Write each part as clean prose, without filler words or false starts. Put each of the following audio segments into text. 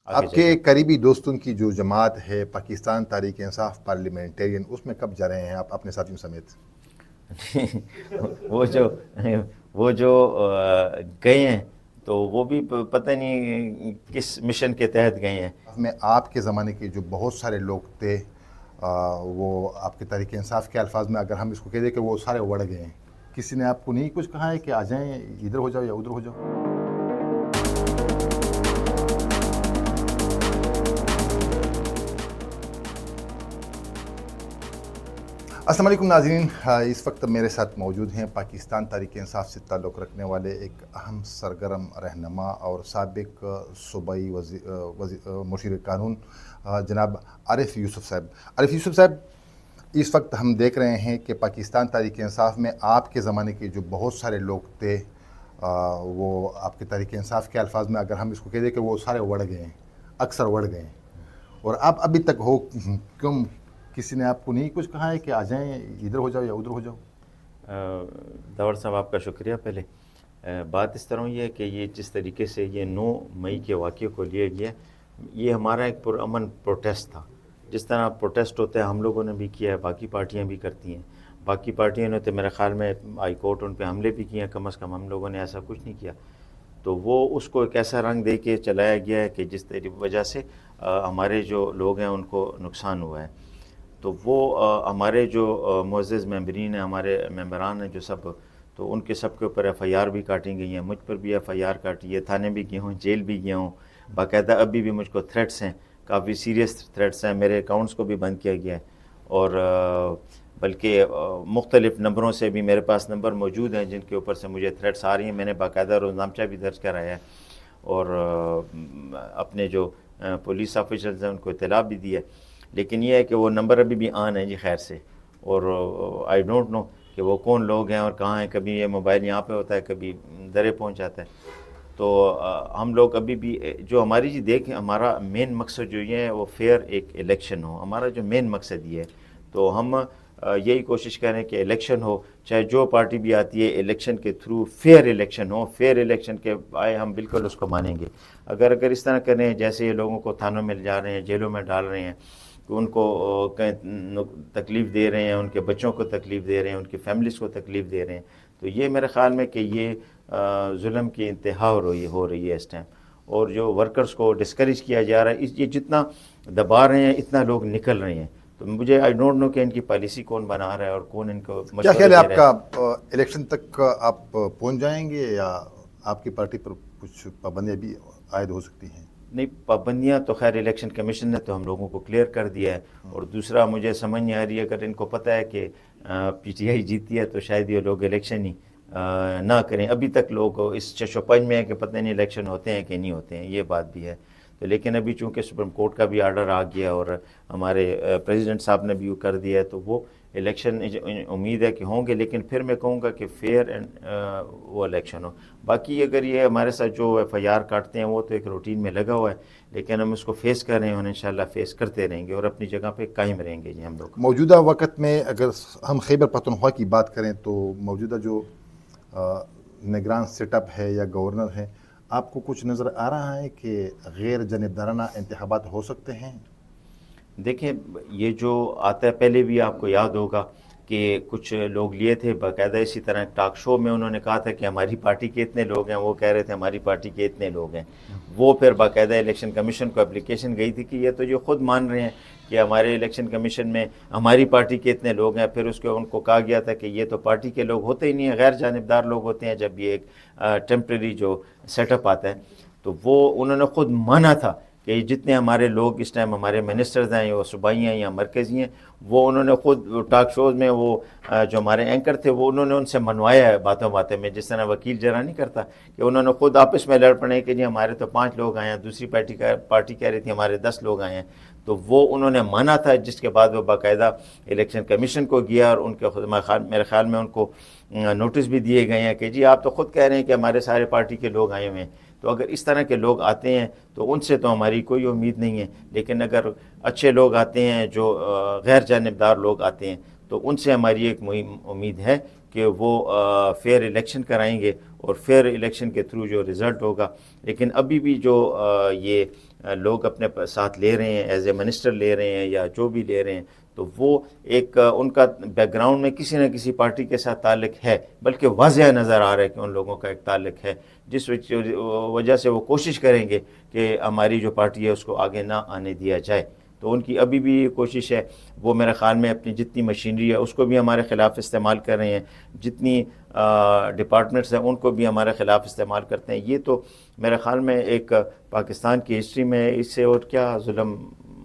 آپ کے قریبی دوستوں کی جو جماعت ہے پاکستان تحریک انصاف پارلیمنٹیرین، اس میں کب جا رہے ہیں آپ اپنے ساتھیوں سمیت؟ وہ جو گئے ہیں تو وہ بھی پتہ نہیں کس مشن کے تحت گئے ہیں. میں آپ کے زمانے کے جو بہت سارے لوگ تھے وہ آپ کے تحریک انصاف کے الفاظ میں اگر ہم اس کو کہہ دیں کہ وہ سارے اڑ گئے ہیں، کسی نے آپ کو نہیں کچھ کہا ہے کہ آ جائیں ادھر ہو جاؤ یا ادھر ہو جاؤ؟ السلام علیکم ناظرین، اس وقت میرے ساتھ موجود ہیں پاکستان تحریک انصاف سے تعلق رکھنے والے ایک اہم سرگرم رہنما اور سابق صوبائی مشیر قانون جناب عارف یوسف صاحب. عارف یوسف صاحب، اس وقت ہم دیکھ رہے ہیں کہ پاکستان تحریک انصاف میں آپ کے زمانے کے جو بہت سارے لوگ تھے وہ آپ کے تحریک انصاف کے الفاظ میں اگر ہم اس کو کہہ دیں کہ وہ سارے اڑ گئے ہیں، اکثر اڑ گئے ہیں، اور آپ ابھی تک ہو. کیوں کسی نے آپ کو نہیں کچھ کہا ہے کہ آ جائیں ادھر ہو جاؤ یا ادھر ہو جاؤ؟ داور صاحب آپ کا شکریہ. پہلے بات اس طرح یہ ہے کہ یہ جس طریقے سے یہ 9 مئی کے واقعے کو لیا گیا، یہ ہمارا ایک پرامن پروٹیسٹ تھا. جس طرح پروٹیسٹ ہوتا ہے ہم لوگوں نے بھی کیا ہے، باقی پارٹیاں بھی کرتی ہیں. باقی پارٹیوں نے تو میرے خیال میں ہائی کورٹ ان پہ حملے بھی کیے ہیں، کم از کم ہم لوگوں نے ایسا کچھ نہیں کیا. تو وہ اس کو ایک ایسا رنگ دے کے چلایا گیا ہے کہ جس وجہ سے ہمارے جو لوگ ہیں ان کو نقصان ہوا ہے. تو وہ ہمارے جو معزز ممبرین ہیں، ہمارے ممبران ہیں جو سب، تو ان کے سب کے اوپر ایف آئی آر بھی کاٹی گئی ہیں. مجھ پر بھی ایف آئی آر کاٹی ہے، تھانے بھی گیا ہوں، جیل بھی گیا ہوں. باقاعدہ ابھی بھی مجھ کو تھریٹس ہیں، کافی سیریس تھریٹس ہیں. میرے اکاؤنٹس کو بھی بند کیا گیا ہے، اور بلکہ مختلف نمبروں سے بھی میرے پاس نمبر موجود ہیں جن کے اوپر سے مجھے تھریٹس آ رہی ہیں. میں نے باقاعدہ روزنامچہ بھی درج کرایا ہے، اور اپنے جو پولیس آفیسرز ہیں ان کو اطلاع بھی دی ہے. لیکن یہ ہے کہ وہ نمبر ابھی بھی آن ہیں جی خیر سے، اور آئی ڈونٹ نو کہ وہ کون لوگ ہیں اور کہاں ہیں. کبھی یہ موبائل یہاں پہ ہوتا ہے، کبھی درے پہنچ جاتا ہے. تو ہم لوگ ابھی بھی جو ہماری جی دیکھیں، ہمارا مین مقصد جو یہ ہے وہ فیئر ایک الیکشن ہو. ہمارا جو مین مقصد یہ ہے، تو ہم یہی کوشش کریں کہ الیکشن ہو، چاہے جو پارٹی بھی آتی ہے الیکشن کے تھرو فیئر الیکشن ہو. فیئر الیکشن کے آئے ہم بالکل اس کو مانیں گے. اگر اس طرح کریں جیسے یہ لوگوں کو تھانوں میں جا رہے ہیں، جیلوں میں ڈال رہے ہیں، کہ ان کو تکلیف دے رہے ہیں، ان کے بچوں کو تکلیف دے رہے ہیں، ان کی فیملیز کو تکلیف دے رہے ہیں، تو یہ میرے خیال میں کہ یہ ظلم کی انتہا ہو رہی ہے اس ٹائم. اور جو ورکرز کو ڈسکریج کیا جا رہا ہے، یہ جتنا دبا رہے ہیں اتنا لوگ نکل رہے ہیں. تو مجھے آئی ڈونٹ نو کہ ان کی پالیسی کون بنا رہا ہے اور کون ان کو کیا مشورے خیال ہے دے آپ رہا ہے. کا، الیکشن تک آپ پہنچ جائیں گے یا آپ کی پارٹی پر کچھ پابندیاں بھی عائد ہو سکتی ہیں؟ نہیں، پابندیاں تو خیر الیکشن کمیشن نے تو ہم لوگوں کو کلیئر کر دیا ہے. اور دوسرا مجھے سمجھ نہیں آ رہی ہے، اگر ان کو پتہ ہے کہ پی ٹی آئی جیتی ہے تو شاید یہ لوگ الیکشن ہی نہ کریں. ابھی تک لوگ اس چش و پنج میں ہے کہ پتہ نہیں الیکشن ہوتے ہیں کہ نہیں ہوتے ہیں، یہ بات بھی ہے. تو لیکن ابھی چونکہ سپریم کورٹ کا بھی آرڈر آ گیا اور ہمارے پریزیڈنٹ صاحب نے بھی کر دیا ہے، تو وہ الیکشن امید ہے کہ ہوں گے. لیکن پھر میں کہوں گا کہ فیئر اینڈ وہ الیکشن ہو. باقی اگر یہ ہمارے ساتھ جو ایف آئی آر کاٹتے ہیں وہ تو ایک روٹین میں لگا ہوا ہے، لیکن ہم اس کو فیس کر رہے ہیں اور انشاءاللہ فیس کرتے رہیں گے اور اپنی جگہ پہ قائم رہیں گے جی ہم لوگ. موجودہ وقت میں اگر ہم خیبر پختونخوا کی بات کریں تو موجودہ جو نگران سیٹ اپ ہے یا گورنر ہے، آپ کو کچھ نظر آ رہا ہے کہ غیر جانبدارانہ انتخابات ہو سکتے ہیں؟ دیکھیں، یہ جو آتا ہے، پہلے بھی آپ کو یاد ہوگا کہ کچھ لوگ لیے تھے باقاعدہ اسی طرح ایک ٹاک شو میں انہوں نے کہا تھا کہ ہماری پارٹی کے اتنے لوگ ہیں، وہ کہہ رہے تھے ہماری پارٹی کے اتنے لوگ ہیں. وہ پھر باقاعدہ الیکشن کمیشن کو اپلیکیشن گئی تھی کہ یہ تو جو خود مان رہے ہیں کہ ہمارے الیکشن کمیشن میں ہماری پارٹی کے اتنے لوگ ہیں. پھر اس کو ان کو کہا گیا تھا کہ یہ تو پارٹی کے لوگ ہوتے ہی نہیں ہیں، غیر جانبدار لوگ ہوتے ہیں جب یہ ایک ٹیمپریری جو سیٹ اپ آتا ہے. تو وہ انہوں نے خود مانا تھا کہ جتنے ہمارے لوگ اس ٹائم ہمارے منسٹرز ہیں، یا صوبائی ہیں یا مرکزی ہیں، وہ انہوں نے خود ٹاک شوز میں وہ جو ہمارے اینکر تھے وہ انہوں نے ان سے منوایا ہے باتوں میں، جس طرح وکیل جرا نہیں کرتا کہ انہوں نے خود آپس میں لڑ پڑے کہ جی ہمارے تو 5 لوگ آئے ہیں، دوسری پارٹی کہہ رہی تھی ہمارے 10 لوگ آئے ہیں. تو وہ انہوں نے مانا تھا، جس کے بعد وہ باقاعدہ الیکشن کمیشن کو گیا اور ان کے میرے خیال میں ان کو نوٹس بھی دیے گئے ہیں کہ جی آپ تو خود کہہ رہے ہیں کہ ہمارے سارے پارٹی کے لوگ آئے ہوئے ہیں. تو اگر اس طرح کے لوگ آتے ہیں تو ان سے تو ہماری کوئی امید نہیں ہے. لیکن اگر اچھے لوگ آتے ہیں، جو غیر جانبدار لوگ آتے ہیں، تو ان سے ہماری ایک امید ہے کہ وہ فیئر الیکشن کرائیں گے اور فیئر الیکشن کے تھرو جو رزلٹ ہوگا. لیکن ابھی بھی جو یہ لوگ اپنے ساتھ لے رہے ہیں ایز اے منسٹر لے رہے ہیں یا جو بھی لے رہے ہیں, تو وہ ایک ان کا بیک گراؤنڈ میں کسی نہ کسی پارٹی کے ساتھ تعلق ہے, بلکہ واضح نظر آ رہا ہے کہ ان لوگوں کا ایک تعلق ہے, جس وجہ سے وہ کوشش کریں گے کہ ہماری جو پارٹی ہے اس کو آگے نہ آنے دیا جائے. تو ان کی ابھی بھی یہ کوشش ہے. وہ میرے خیال میں اپنی جتنی مشینری ہے اس کو بھی ہمارے خلاف استعمال کر رہے ہیں, جتنی ڈپارٹمنٹس ہیں ان کو بھی ہمارے خلاف استعمال کرتے ہیں. یہ تو میرے خیال میں ایک پاکستان کی ہسٹری میں اس سے اور کیا ظلم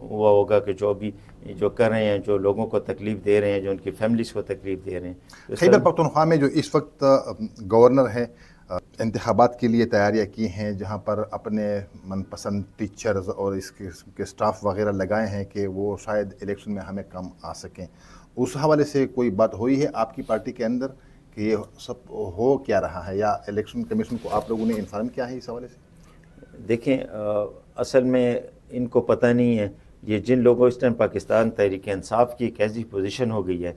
ہوا ہوگا کہ جو کر رہے ہیں, جو لوگوں کو تکلیف دے رہے ہیں, جو ان کی فیملیز کو تکلیف دے رہے ہیں. خیبر پختونخوا میں جو اس وقت گورنر ہے, انتخابات کے لیے تیاریاں کی ہیں, جہاں پر اپنے من پسند ٹیچرز اور اس کے سٹاف وغیرہ لگائے ہیں کہ وہ شاید الیکشن میں ہمیں کم آ سکیں. اس حوالے سے کوئی بات ہوئی ہے آپ کی پارٹی کے اندر کہ یہ سب ہو کیا رہا ہے, یا الیکشن کمیشن کو آپ لوگوں نے انفارم کیا ہے اس حوالے سے؟ دیکھیں, اصل میں ان کو پتہ نہیں ہے, یہ جن لوگوں اس ٹائم پاکستان تحریک انصاف کی ایک ایسی پوزیشن ہو گئی ہے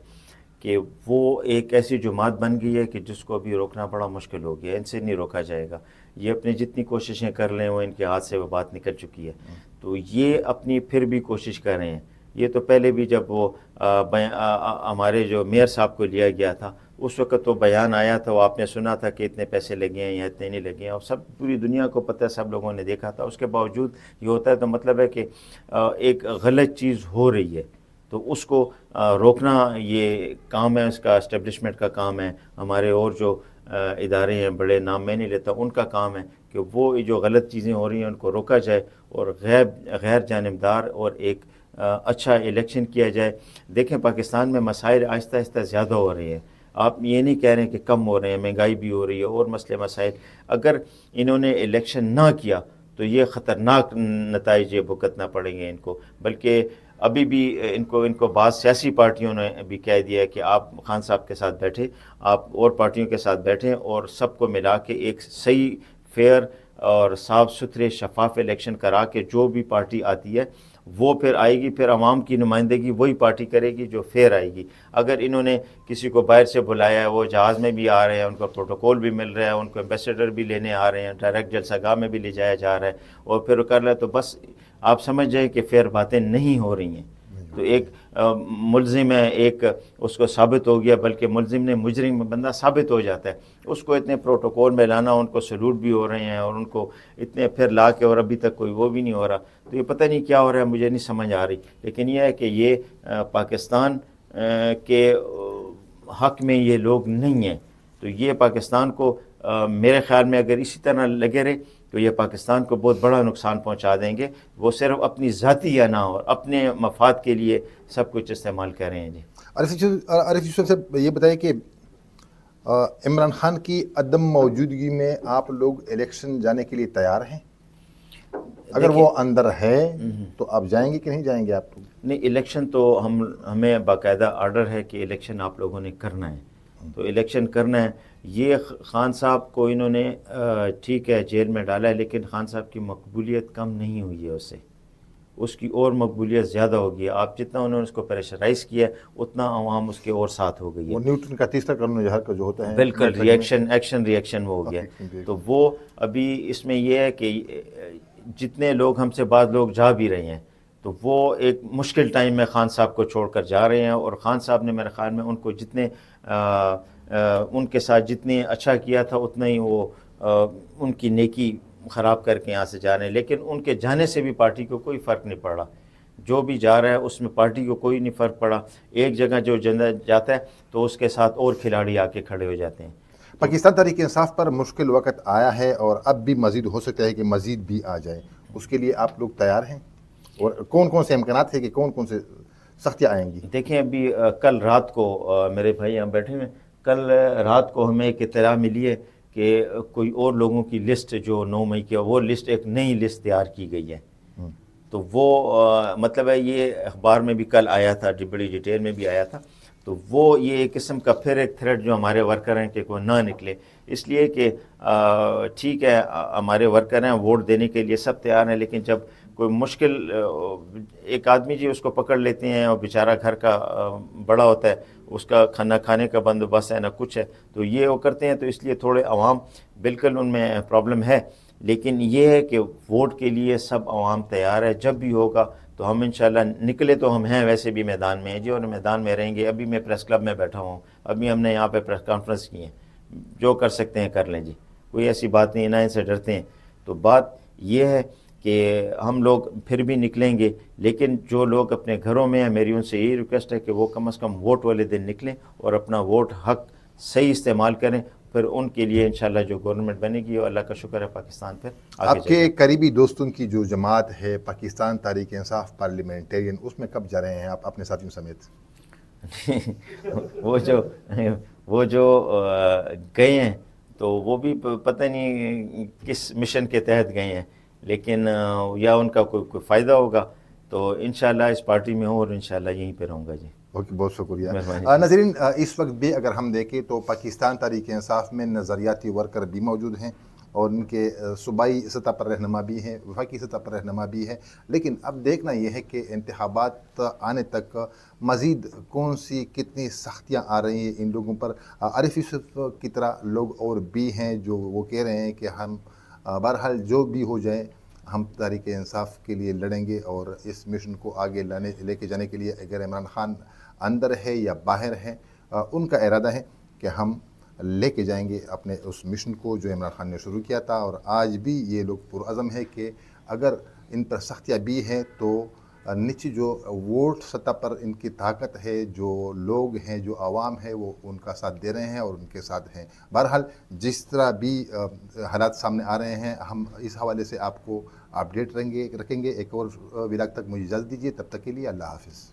کہ وہ ایک ایسی جماعت بن گئی ہے کہ جس کو ابھی روکنا بڑا مشکل ہو گیا ہے. ان سے نہیں روکا جائے گا. یہ اپنی جتنی کوششیں کر لیں وہ ان کے ہاتھ سے وہ بات نکل چکی ہے. تو یہ اپنی پھر بھی کوشش کر رہے ہیں. یہ تو پہلے بھی جب وہ ہمارے جو میئر صاحب کو لیا گیا تھا اس وقت تو بیان آیا تھا, وہ آپ نے سنا تھا کہ اتنے پیسے لگے ہیں یا اتنے نہیں لگے ہیں, اور سب پوری دنیا کو پتہ ہے, سب لوگوں نے دیکھا تھا. اس کے باوجود یہ ہوتا ہے تو مطلب ہے کہ ایک غلط چیز ہو رہی ہے, تو اس کو روکنا یہ کام ہے, اس کا اسٹیبلشمنٹ کا کام ہے. ہمارے اور جو ادارے ہیں, بڑے نام میں نہیں لیتا, ان کا کام ہے کہ وہ جو غلط چیزیں ہو رہی ہیں ان کو روکا جائے اور غیر جانبدار اور ایک اچھا الیکشن کیا جائے. دیکھیں, پاکستان میں مسائل آہستہ آہستہ زیادہ ہو رہے ہیں. آپ یہ نہیں کہہ رہے ہیں کہ کم ہو رہے ہیں, مہنگائی بھی ہو رہی ہے اور مسئلے مسائل. اگر انہوں نے الیکشن نہ کیا تو یہ خطرناک نتائج یہ بھگتنا پڑیں گے ان کو. بلکہ ابھی بھی ان کو بعض سیاسی پارٹیوں نے بھی کہہ دیا ہے کہ آپ خان صاحب کے ساتھ بیٹھے, آپ اور پارٹیوں کے ساتھ بیٹھیں اور سب کو ملا کے ایک صحیح, فیئر اور صاف ستھرے شفاف الیکشن کرا کے جو بھی پارٹی آتی ہے وہ پھر آئے گی, پھر عوام کی نمائندگی وہی پارٹی کرے گی جو فیئر آئے گی. اگر انہوں نے کسی کو باہر سے بلایا ہے, وہ جہاز میں بھی آ رہے ہیں, ان کو پروٹوکول بھی مل رہا ہے, ان کو ایمبیسیڈر بھی لینے آ رہے ہیں, ڈائریکٹ جلسہ گاہ میں بھی لے جایا جا رہا ہے, اور پھر کر رہا ہے, تو بس آپ سمجھ جائیں کہ فیئر باتیں نہیں ہو رہی ہیں. تو ایک ملزم ہے, ایک اس کو ثابت ہو گیا, بلکہ ملزم نے مجرم بندہ ثابت ہو جاتا ہے. اس کو اتنے پروٹوکول میں لانا, ان کو سلوٹ بھی ہو رہے ہیں اور ان کو اتنے پھر لا کے, اور ابھی تک کوئی وہ بھی نہیں ہو رہا. تو یہ پتہ نہیں کیا ہو رہا ہے, مجھے نہیں سمجھ آ رہی. لیکن یہ ہے کہ یہ پاکستان کے حق میں یہ لوگ نہیں ہیں. تو یہ پاکستان کو میرے خیال میں اگر اسی طرح لگے رہے تو یہ پاکستان کو بہت بڑا نقصان پہنچا دیں گے. وہ صرف اپنی ذاتی یا نہ اور اپنے مفاد کے لیے سب کچھ استعمال کر رہے ہیں. جی عارف یوسف سے یہ بتائیں کہ عمران خان کی عدم موجودگی میں آپ لوگ الیکشن جانے کے لیے تیار ہیں؟ اگر وہ اندر ہے تو آپ جائیں گے کہ نہیں جائیں گے آپ لوگ؟ نہیں, الیکشن تو ہمیں باقاعدہ آرڈر ہے کہ الیکشن آپ لوگوں نے کرنا ہے, تو الیکشن کرنا ہے. یہ خان صاحب کو انہوں نے ٹھیک ہے جیل میں ڈالا ہے, لیکن خان صاحب کی مقبولیت کم نہیں ہوئی ہے, اس کی اور مقبولیت زیادہ ہوگی. آپ جتنا انہوں نے اس کو پریشرائز کیا ہے اتنا عوام اس کے اور ساتھ ہو گئی ہے. وہ نیوٹن کا تیسرا قانون جو ہوتا ہے, بالکل ایکشن ریئیکشن وہ ہو گیا. تو وہ ابھی اس میں یہ ہے کہ جتنے لوگ ہم سے بعض لوگ جا بھی رہے ہیں تو وہ ایک مشکل ٹائم میں خان صاحب کو چھوڑ کر جا رہے ہیں, اور خان صاحب نے میرے خیال میں ان کو جتنے ان کے ساتھ جتنے اچھا کیا تھا اتنا ہی وہ ان کی نیکی خراب کر کے یہاں سے جا رہے ہیں. لیکن ان کے جانے سے بھی پارٹی کو کوئی فرق نہیں پڑ رہا. جو بھی جا رہا ہے اس میں پارٹی کو کوئی نہیں فرق پڑا. ایک جگہ جو جاتا ہے تو اس کے ساتھ اور کھلاڑی آ کے کھڑے ہو جاتے ہیں. پاکستان تحریک انصاف پر مشکل وقت آیا ہے اور اب بھی مزید ہو سکتا ہے کہ مزید بھی آ جائے. اس کے لیے آپ لوگ تیار ہیں؟ اور کون کون سے امکانات ہیں کہ کون کون سے سختیاں آئیں گی؟ دیکھیں, ابھی کل رات کو میرے بھائی یہاں بیٹھے ہوئے, کل رات کو ہمیں ایک اطلاع ملی ہے کہ کوئی اور لوگوں کی لسٹ جو 9 مئی کی, وہ لسٹ ایک نئی لسٹ تیار کی گئی ہے. تو وہ مطلب ہے یہ اخبار میں بھی کل آیا تھا, بڑی ڈیٹیل میں بھی آیا تھا. تو وہ یہ ایک قسم کا پھر ایک تھریٹ جو ہمارے ورکر ہیں کہ کوئی نہ نکلے, اس لیے کہ ٹھیک ہے ہمارے ورکر ہیں, ووٹ دینے کے لیے سب تیار ہیں, لیکن جب کوئی مشکل ایک آدمی جی اس کو پکڑ لیتے ہیں اور بیچارہ گھر کا بڑا ہوتا ہے, اس کا کھانا کھانے کا بندوبست ہے نہ کچھ ہے، تو یہ وہ کرتے ہیں، تو اس لیے تھوڑے عوام بالکل ان میں پرابلم ہے، لیکن یہ ہے کہ ووٹ کے لیے سب عوام تیار ہے، جب بھی ہوگا تو ہم انشاءاللہ نکلے تو ہم ہیں ویسے بھی میدان میں ہیں جی، اور میدان میں رہیں گے۔ ابھی میں پریس کلب میں بیٹھا ہوں، ابھی ہم نے یہاں پہ پریس کانفرنس کی ہے، جو کر سکتے ہیں کر لیں جی، کوئی ایسی بات نہیں، نہ ان سے ڈرتے ہیں۔ تو بات یہ ہے کہ ہم لوگ پھر بھی نکلیں گے، لیکن جو لوگ اپنے گھروں میں ہیں، میری ان سے یہی ریکویسٹ ہے کہ وہ کم از کم ووٹ والے دن نکلیں اور اپنا ووٹ حق صحیح استعمال کریں، پھر ان کے لیے انشاءاللہ جو گورنمنٹ بنے گی، اور اللہ کا شکر ہے پاکستان پھر آگے آپ جائے کے گا۔ قریبی دوستوں کی جو جماعت ہے پاکستان تحریک انصاف پارلیمنٹیرین، اس میں کب جا رہے ہیں آپ اپنے ساتھیوں سمیت؟ وہ جو گئے ہیں تو وہ بھی پتہ نہیں کس مشن کے تحت گئے ہیں، لیکن یا ان کا کوئی فائدہ ہوگا، تو انشاءاللہ اس پارٹی میں ہوں اور انشاءاللہ یہیں پہ رہوں گا جی۔ اوکے، بہت شکریہ۔ مہربانی جی۔ ناظرین، اس وقت بھی اگر ہم دیکھیں تو پاکستان تحریک انصاف میں نظریاتی ورکر بھی موجود ہیں، اور ان کے صوبائی سطح پر رہنما بھی ہیں، وفاقی سطح پر رہنما بھی ہے، لیکن اب دیکھنا یہ ہے کہ انتخابات آنے تک مزید کون سی کتنی سختیاں آ رہی ہیں ان لوگوں پر۔ عارف یوسف کی طرح لوگ اور بھی ہیں جو وہ کہہ رہے ہیں کہ ہم بہرحال جو بھی ہو جائے ہم تحریک انصاف کے لیے لڑیں گے، اور اس مشن کو آگے لے کے جانے کے لیے اگر عمران خان اندر ہے یا باہر ہے، ان کا ارادہ ہے کہ ہم لے کے جائیں گے اپنے اس مشن کو جو عمران خان نے شروع کیا تھا۔ اور آج بھی یہ لوگ پرعزم ہے کہ اگر ان پر سختیاں بھی ہیں تو نیچے جو ووٹ سطح پر ان کی طاقت ہے، جو لوگ ہیں، جو عوام ہے، وہ ان کا ساتھ دے رہے ہیں اور ان کے ساتھ ہیں۔ بہرحال جس طرح بھی حالات سامنے آ رہے ہیں، ہم اس حوالے سے آپ کو اپڈیٹ رکھیں گے۔ ایک اور ولاگ تک مجھے اجازت دیجیے، تب تک کے لیے اللہ حافظ۔